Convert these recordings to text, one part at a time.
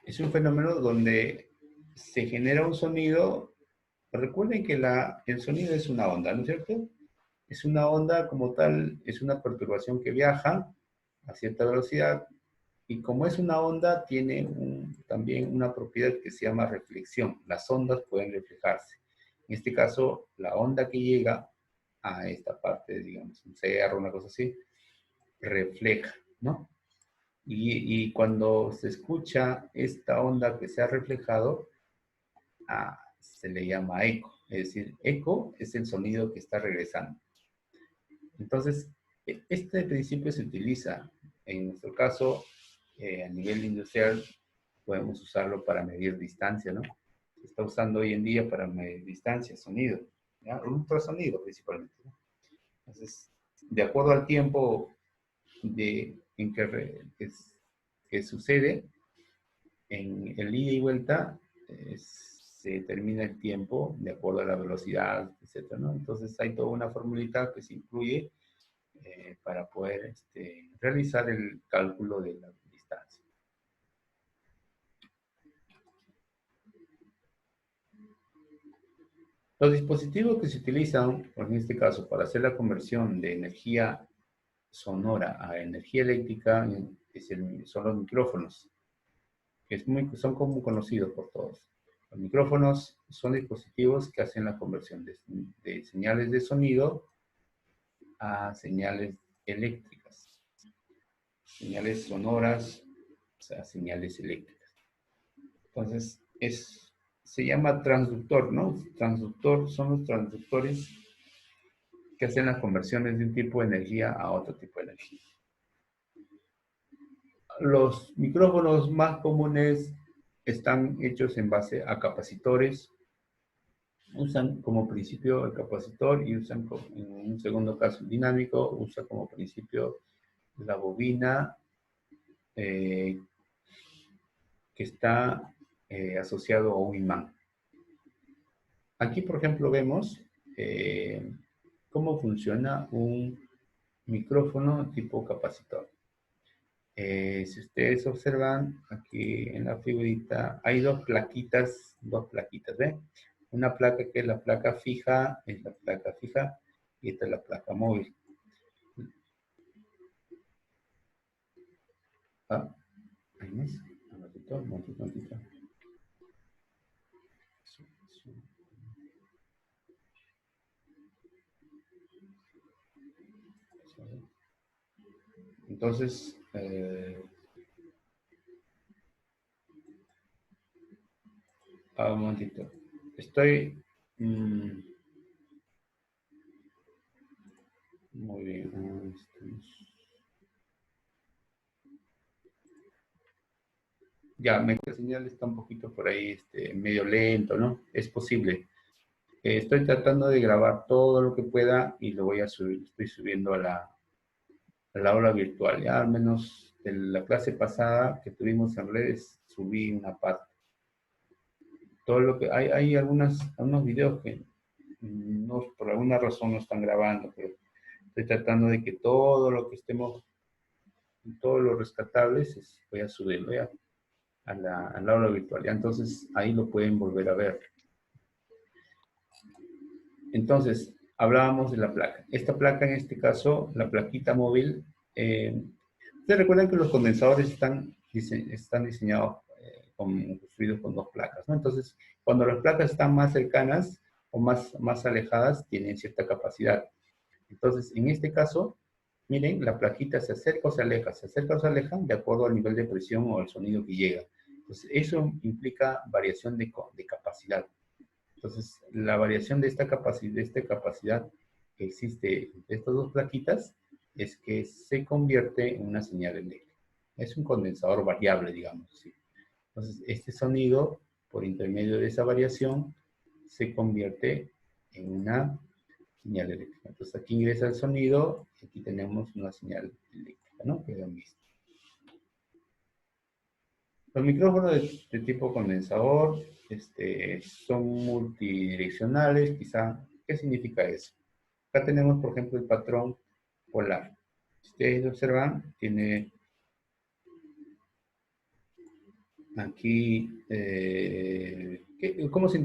Es un fenómeno donde se genera un sonido. Recuerden que el sonido es una onda, ¿no es cierto? Es una onda como tal, es una perturbación que viaja a cierta velocidad y como es una onda, tiene también una propiedad que se llama reflexión. Las ondas pueden reflejarse. En este caso, la onda que llega a esta parte, digamos, un cerro, una cosa así, refleja, ¿no? Y cuando se escucha esta onda que se ha reflejado, se le llama eco. Es decir, eco es el sonido que está regresando. Entonces, este principio se utiliza, en nuestro caso, a nivel industrial, podemos usarlo para medir distancia, ¿no? Se está usando hoy en día para medir distancia, sonido, ¿ya? Ultrasonido principalmente, ¿no? Entonces, de acuerdo al tiempo en que sucede, en el ida y vuelta, se determina el tiempo de acuerdo a la velocidad, etcétera, ¿no? Entonces hay toda una formulita que se incluye para poder realizar el cálculo de la distancia. Los dispositivos que se utilizan, en este caso, para hacer la conversión de energía sonora a energía eléctrica son los micrófonos, que son como conocidos por todos. Los micrófonos son dispositivos que hacen la conversión de señales de sonido a señales eléctricas, señales sonoras a señales eléctricas. Entonces, se llama transductor, ¿no? Transductor son los transductores que hacen las conversiones de un tipo de energía a otro tipo de energía. Los micrófonos más comunes están hechos en base a capacitores. Usan como principio el capacitor y usan, en un segundo caso dinámico, usa como principio la bobina que está asociado a un imán. Aquí, por ejemplo, vemos cómo funciona un micrófono tipo capacitor. Si ustedes observan, aquí en la figurita hay dos plaquitas, ¿ven? Una placa que es la placa fija, y esta es la placa móvil. Ah, ¿hay más? Un ratito. Entonces, un momentito. Estoy... muy bien. Ya, la señal está un poquito por ahí, medio lento, ¿no? Es posible. Estoy tratando de grabar todo lo que pueda y lo voy a subir. Estoy subiendo a la aula virtual. Ya al menos de la clase pasada que tuvimos en redes, subí una parte. Todo lo que hay algunos videos que no, por alguna razón no están grabando, pero estoy tratando de que todo lo que estemos, todos los rescatables, voy a subirlo ya al aula virtual. Ya entonces ahí lo pueden volver a ver. Entonces, hablábamos de la placa. Esta placa, en este caso, la plaquita móvil, ustedes recuerdan que los condensadores están diseñados, construidos con dos placas, ¿no? Entonces, cuando las placas están más cercanas o más alejadas, tienen cierta capacidad. Entonces, en este caso, miren, la plaquita se acerca o se aleja, de acuerdo al nivel de presión o al sonido que llega. Entonces, eso implica variación de capacidad. Entonces, la variación de esta capacidad que existe entre estas dos plaquitas es que se convierte en una señal eléctrica. Es un condensador variable, digamos así. Entonces, este sonido, por intermedio de esa variación, se convierte en una señal eléctrica. Entonces, aquí ingresa el sonido y aquí tenemos una señal eléctrica, ¿no? Que han visto. Los micrófonos de tipo condensador son multidireccionales, quizá. ¿Qué significa eso? Acá tenemos, por ejemplo, el patrón polar. Si ustedes observan, tiene aquí, ¿cómo se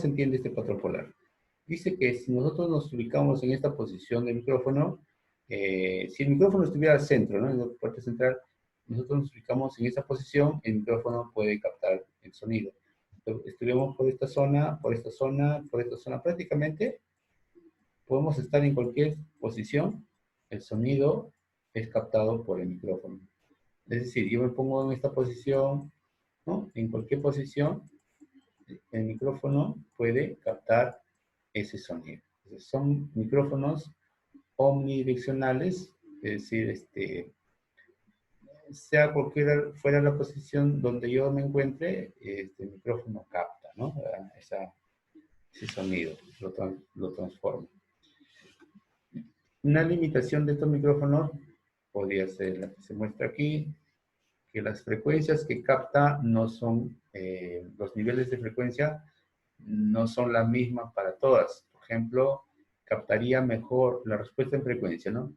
entiende este patrón polar? Dice que si nosotros nos ubicamos en esta posición del micrófono, si el micrófono estuviera al centro, ¿no? En la parte central, nosotros nos ubicamos en esa posición, el micrófono puede captar el sonido. Estuvimos por esta zona, por esta zona, por esta zona, prácticamente podemos estar en cualquier posición, el sonido es captado por el micrófono. Es decir, yo me pongo en esta posición, ¿no? En cualquier posición, el micrófono puede captar ese sonido. Entonces, son micrófonos omnidireccionales, es decir, sea cualquiera fuera la posición donde yo me encuentre, el micrófono capta, ¿no? Ese sonido, lo transforma. Una limitación de estos micrófonos podría ser la que se muestra aquí, que las frecuencias que capta no son, los niveles de frecuencia no son las mismas para todas. Por ejemplo, captaría mejor la respuesta en frecuencia, ¿no?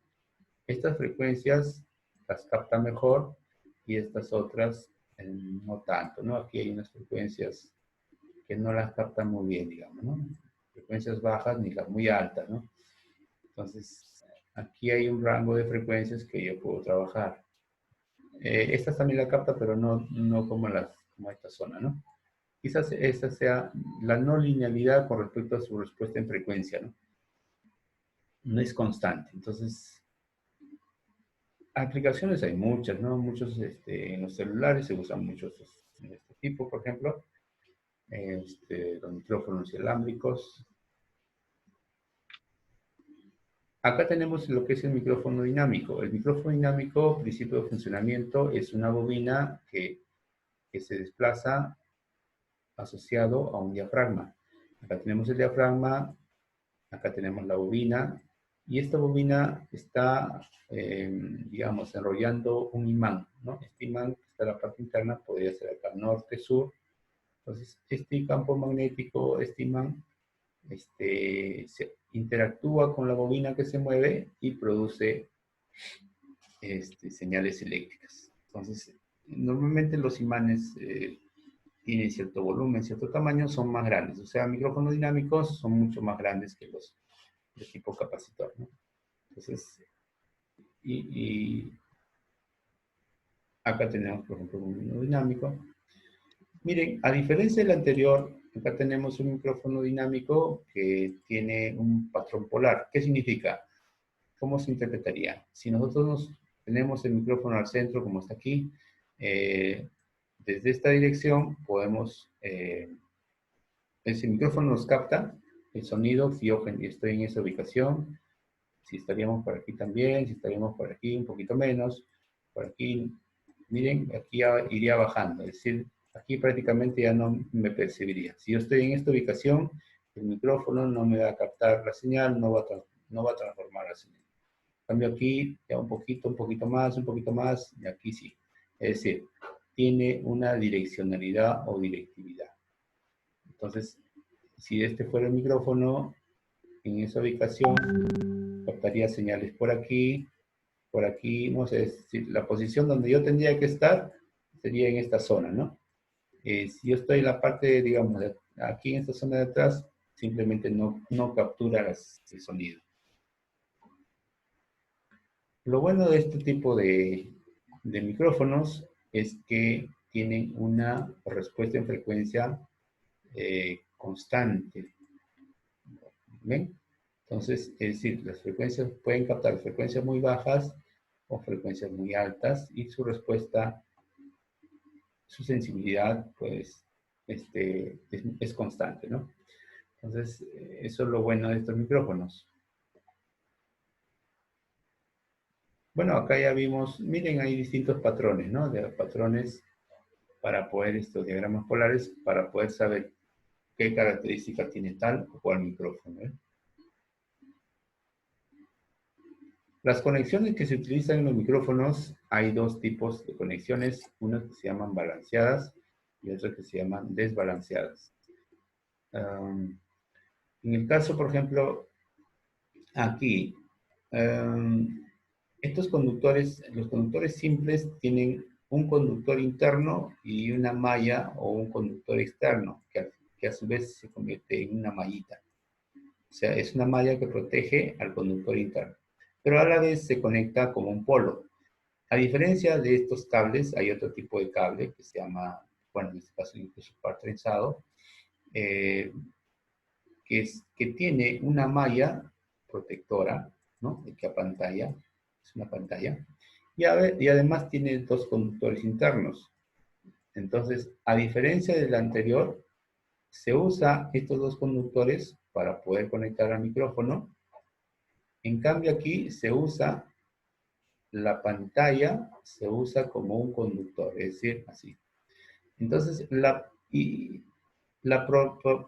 Estas frecuencias las capta mejor y estas otras no tanto, ¿no? Aquí hay unas frecuencias que no las captan muy bien, digamos, ¿no? Frecuencias bajas ni las muy altas, ¿no? Entonces, aquí hay un rango de frecuencias que yo puedo trabajar. Estas también la capta, pero no como esta zona, ¿no? Quizás esa sea la no linealidad con respecto a su respuesta en frecuencia, ¿no? No es constante. Entonces, aplicaciones hay muchas, ¿no? Muchos, en los celulares se usan muchos de este tipo, por ejemplo, los micrófonos inalámbricos. Acá tenemos lo que es el micrófono dinámico. El micrófono dinámico, principio de funcionamiento, es una bobina que se desplaza asociado a un diafragma. Acá tenemos el diafragma, acá tenemos la bobina, y esta bobina está, digamos, enrollando un imán, ¿no? Este imán que está en la parte interna, podría ser acá norte-sur. Entonces, este campo magnético, este imán, se interactúa con la bobina que se mueve y produce señales eléctricas. Entonces, normalmente los imanes tienen cierto volumen, cierto tamaño, son más grandes. O sea, micrófonos dinámicos son mucho más grandes que los de tipo capacitor, ¿no? Entonces, y acá tenemos, por ejemplo, un micrófono dinámico. Miren, a diferencia del anterior, acá tenemos un micrófono dinámico que tiene un patrón polar. ¿Qué significa? ¿Cómo se interpretaría? Si nosotros tenemos el micrófono al centro, como está aquí, desde esta dirección podemos, ese micrófono nos capta el sonido, si yo estoy en esa ubicación, si estaríamos por aquí también, si estaríamos por aquí un poquito menos, por aquí, miren, aquí ya iría bajando, es decir, aquí prácticamente ya no me percibiría. Si yo estoy en esta ubicación, el micrófono no me va a captar la señal, no va a transformar la señal. Cambio aquí, ya un poquito más, y aquí sí. Es decir, tiene una direccionalidad o directividad. Entonces, si este fuera el micrófono, en esa ubicación, captaría señales por aquí, no sé, si la posición donde yo tendría que estar sería en esta zona, ¿no? Si yo estoy en la parte, digamos, aquí en esta zona de atrás, simplemente no captura el sonido. Lo bueno de este tipo de micrófonos es que tienen una respuesta en frecuencia constante. ¿Ven? Entonces, es decir, las frecuencias pueden captar frecuencias muy bajas o frecuencias muy altas y su respuesta, su sensibilidad, pues, es constante, ¿no? Entonces, eso es lo bueno de estos micrófonos. Bueno, acá ya vimos, miren, hay distintos patrones, ¿no? De patrones para poder, estos diagramas polares, para poder saber qué característica tiene tal o cual micrófono, ¿eh? Las conexiones que se utilizan en los micrófonos, hay dos tipos de conexiones, unas que se llaman balanceadas y otras que se llaman desbalanceadas. En el caso, por ejemplo, aquí, estos conductores, los conductores simples tienen un conductor interno y una malla o un conductor externo, que a su vez se convierte en una mallita. O sea, es una malla que protege al conductor interno, pero a la vez se conecta como un polo. A diferencia de estos cables, hay otro tipo de cable que se llama, bueno, en este caso incluso par trenzado, eh, que tiene una malla protectora, ¿no? Que apantalla, es una pantalla, y además tiene dos conductores internos. Entonces, a diferencia del anterior, se usa estos dos conductores para poder conectar al micrófono. En cambio aquí se usa la pantalla, se usa como un conductor, es decir, así. Entonces, la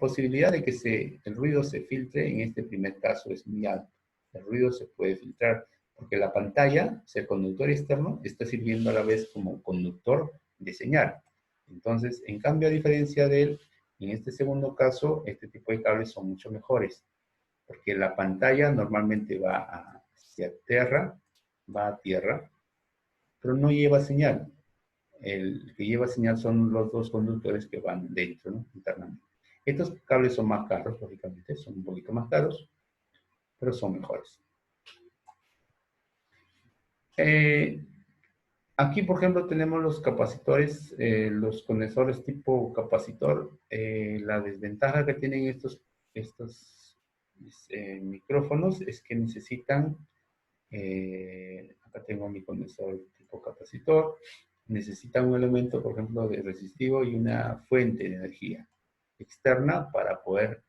posibilidad de que el ruido se filtre en este primer caso es muy alta. El ruido se puede filtrar porque la pantalla, o sea, el conductor externo, está sirviendo a la vez como conductor de señal. Entonces, en cambio, a diferencia de él, en este segundo caso, este tipo de cables son mucho mejores, porque la pantalla normalmente va hacia tierra, va a tierra, pero no lleva señal. El que lleva señal son los dos conductores que van dentro, ¿no? Internamente. Estos cables son más caros, lógicamente, son un poquito más caros, pero son mejores. Eh, Aquí, por ejemplo, tenemos los capacitores, los condensadores tipo capacitor. La desventaja que tienen estos micrófonos es que necesitan, acá tengo mi condensador tipo capacitor, necesitan un elemento, por ejemplo, de resistivo y una fuente de energía externa para poder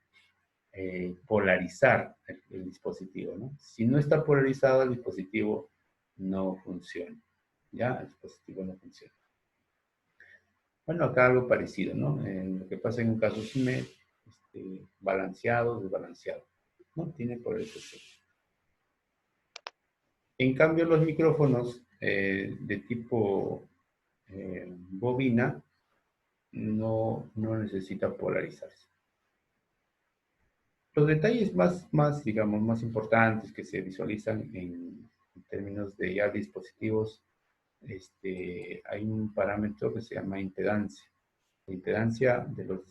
polarizar el dispositivo, ¿no? Si no está polarizado, el dispositivo no funciona. ¿Ya? El dispositivo no funciona. Bueno, acá algo parecido, ¿no? Lo que pasa en un caso es balanceado, desbalanceado, ¿no? Tiene polarización. En cambio, los micrófonos de tipo bobina no necesitan polarizarse. Los detalles digamos, más importantes que se visualizan en términos de ya dispositivos, hay un parámetro que se llama impedancia. La impedancia de los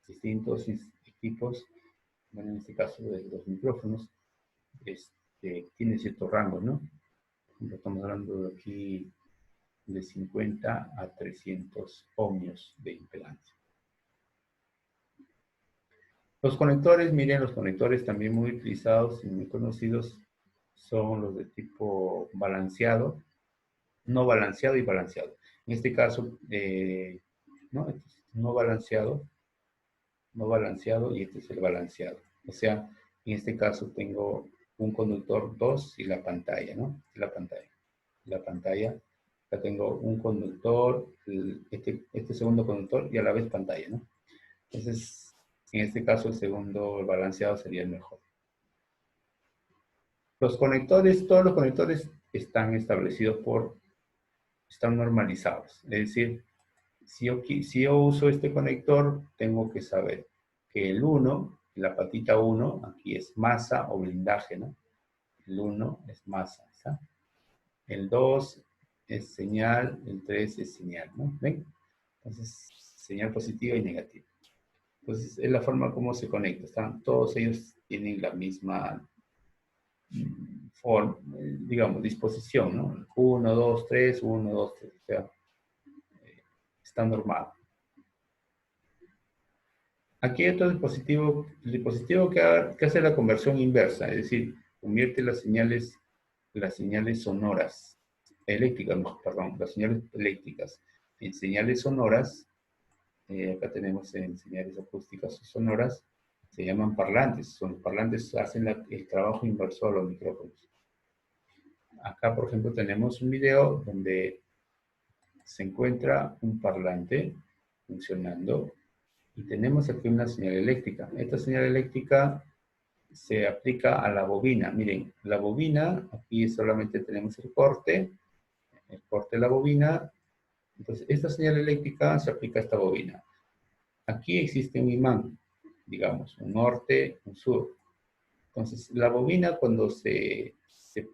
distintos equipos, bueno, en este caso de los micrófonos, tiene cierto rango, ¿no? Estamos hablando de aquí de 50 a 300 ohmios de impedancia. Los conectores, miren, los conectores también muy utilizados y muy conocidos son los de tipo balanceado, no balanceado y balanceado. En este caso, no, este es no balanceado y este es el balanceado. O sea, en este caso tengo un conductor 2 y la pantalla, ¿no? La pantalla, acá tengo un conductor, este segundo conductor y a la vez pantalla, ¿no? Entonces, en este caso el segundo, el balanceado sería el mejor. Los conectores, todos los conectores están establecidos están normalizados. Es decir, si yo uso este conector, tengo que saber que el 1, la patita 1, aquí es masa o blindaje, ¿no? El 1 es masa, ¿está? El 2 es señal, el 3 es señal, ¿no? ¿Ven? Entonces, señal positiva y negativa. Entonces, es la forma como se conecta. Todos ellos tienen la misma forma, digamos, disposición, ¿no? 1, 2, 3, 1, 2, 3. O sea, está normal. Aquí hay otro dispositivo, el dispositivo que hace la conversión inversa, es decir, convierte las señales sonoras, eléctricas, perdón, las señales eléctricas en señales sonoras. Acá tenemos en señales acústicas o sonoras, se llaman parlantes. Los parlantes hacen el trabajo inverso a los micrófonos. Acá, por ejemplo, tenemos un video donde se encuentra un parlante funcionando y tenemos aquí una señal eléctrica. Esta señal eléctrica se aplica a la bobina. Miren, la bobina, aquí solamente tenemos el corte de la bobina. Entonces, esta señal eléctrica se aplica a esta bobina. Aquí existe un imán, digamos, un norte, un sur. Entonces, la bobina cuando se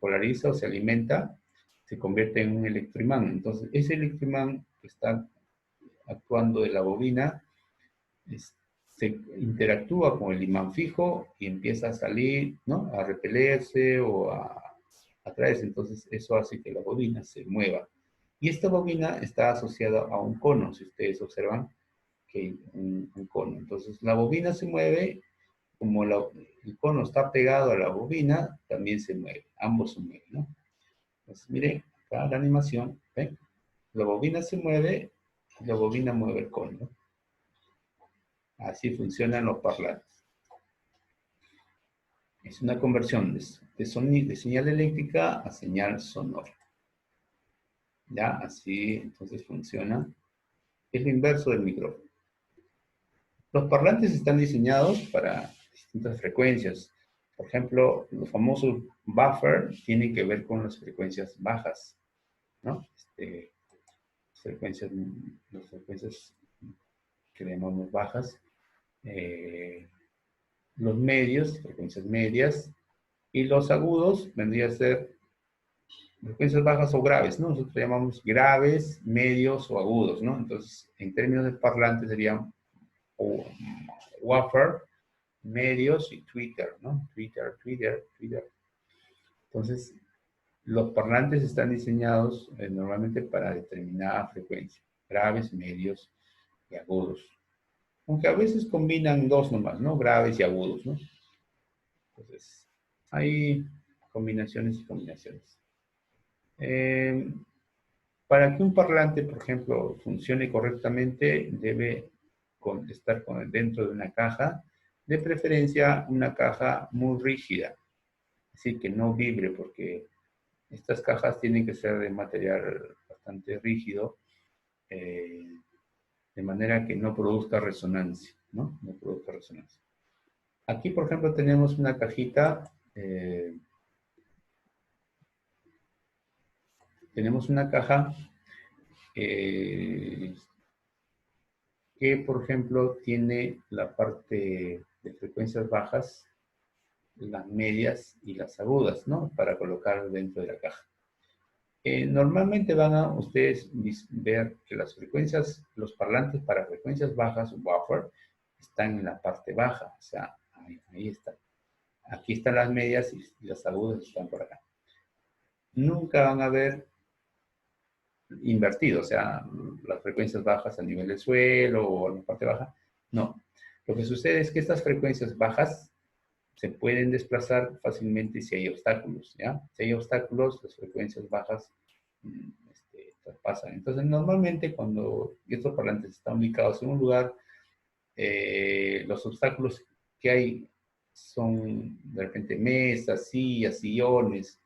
polariza o se alimenta, se convierte en un electroimán. Entonces, ese electroimán que está actuando de la bobina se interactúa con el imán fijo y empieza a salir, ¿no? A repelerse o a atraerse. Entonces, eso hace que la bobina se mueva. Y esta bobina está asociada a un cono, si ustedes observan que hay un cono. Entonces, la bobina se mueve, como el cono está pegado a la bobina, también se mueve. Ambos se mueven, ¿no? Entonces, miren, acá la animación, ¿ven? La bobina se mueve, la bobina mueve el cono, ¿no? Así funcionan los parlantes. Es una conversión de señal eléctrica a señal sonora. ¿Ya? Así entonces funciona. Es lo inverso del micrófono. Los parlantes están diseñados para distintas frecuencias. Por ejemplo, los famosos buffer tienen que ver con las frecuencias bajas, ¿no? Las frecuencias que llamamos bajas. Los medios, frecuencias medias, y los agudos vendría a ser frecuencias bajas o graves, ¿no? Nosotros llamamos graves, medios o agudos, ¿no? Entonces, en términos de parlantes serían woofer, medios y tweeter, ¿no? Tweeter. Entonces, los parlantes están diseñados normalmente para determinada frecuencia, graves, medios y agudos. Aunque a veces combinan dos nomás, ¿no? Graves y agudos, ¿no? Entonces, hay combinaciones y combinaciones. Para que un parlante, por ejemplo, funcione correctamente, debe estar dentro de una caja, de preferencia una caja muy rígida, así que no vibre, porque estas cajas tienen que ser de material bastante rígido, de manera que no produzca resonancia, ¿no? No produzca resonancia. Aquí, por ejemplo, tenemos una cajita, tenemos una caja que, por ejemplo, tiene la parte de frecuencias bajas, las medias y las agudas, ¿no? Para colocar dentro de la caja. Normalmente van a ustedes ver que las frecuencias, los parlantes para frecuencias bajas, buffer, están en la parte baja, o sea, ahí está. Aquí están las medias y las agudas están por acá. Nunca van a ver invertido, o sea, las frecuencias bajas a nivel del suelo o en la parte baja. No. Lo que sucede es que estas frecuencias bajas se pueden desplazar fácilmente si hay obstáculos, ¿ya? Si hay obstáculos, las frecuencias bajas traspasan. Entonces, normalmente cuando estos parlantes están ubicados en un lugar, los obstáculos que hay son de repente mesas, sillas, sillones,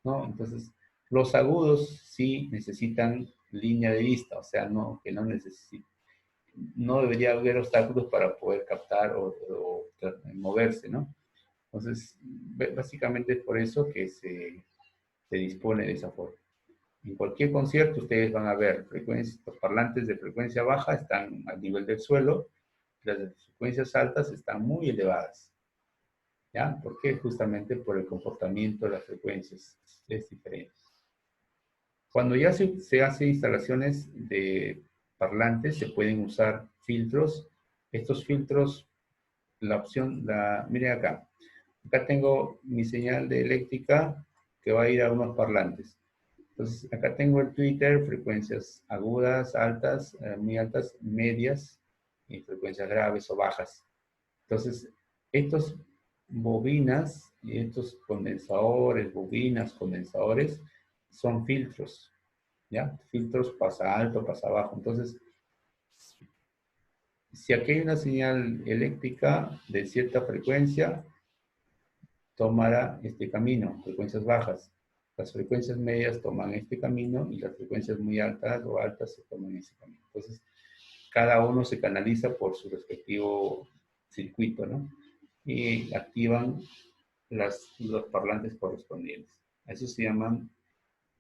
¿no? Entonces, los agudos sí necesitan línea de vista, o sea, que no debería haber obstáculos para poder captar o moverse, ¿no? Entonces, básicamente es por eso que se dispone de esa forma. En cualquier concierto ustedes van a ver los parlantes de frecuencia baja están al nivel del suelo, las de frecuencias altas están muy elevadas. ¿Ya? ¿Por qué? Justamente por el comportamiento de las frecuencias. Es diferente. Cuando ya se hace instalaciones de parlantes, se pueden usar filtros. Estos filtros, miren acá. Acá tengo mi señal de eléctrica que va a ir a unos parlantes. Entonces, acá tengo el Twitter, frecuencias agudas, altas, muy altas, medias, y frecuencias graves o bajas. Entonces, estos bobinas y estos condensadores, bobinas, condensadores, son filtros, ¿ya? Filtros pasa alto, pasa bajo. Entonces, si aquí hay una señal eléctrica de cierta frecuencia, tomará este camino, frecuencias bajas. Las frecuencias medias toman este camino y las frecuencias muy altas o altas se toman ese camino. Entonces, cada uno se canaliza por su respectivo circuito, ¿no? Y activan los parlantes correspondientes. Eso se llaman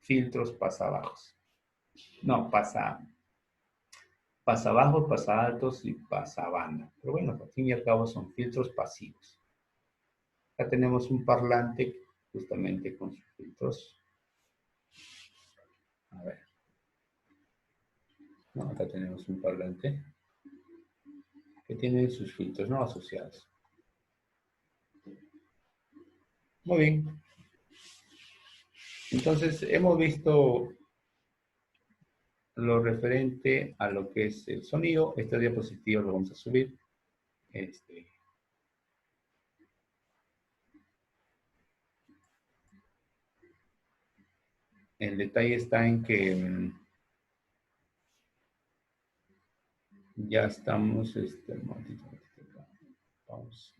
filtros pasabajos. No, pasabajos, pasaltos y pasabanda. Pero bueno, al fin y al cabo son filtros pasivos. Acá tenemos un parlante justamente con sus filtros. A ver. No, acá tenemos un parlante que tiene sus filtros no asociados. Muy bien. Entonces, hemos visto lo referente a lo que es el sonido. Esta diapositiva lo vamos a subir. Este, el detalle está en que ya estamos, un momentito, pausa.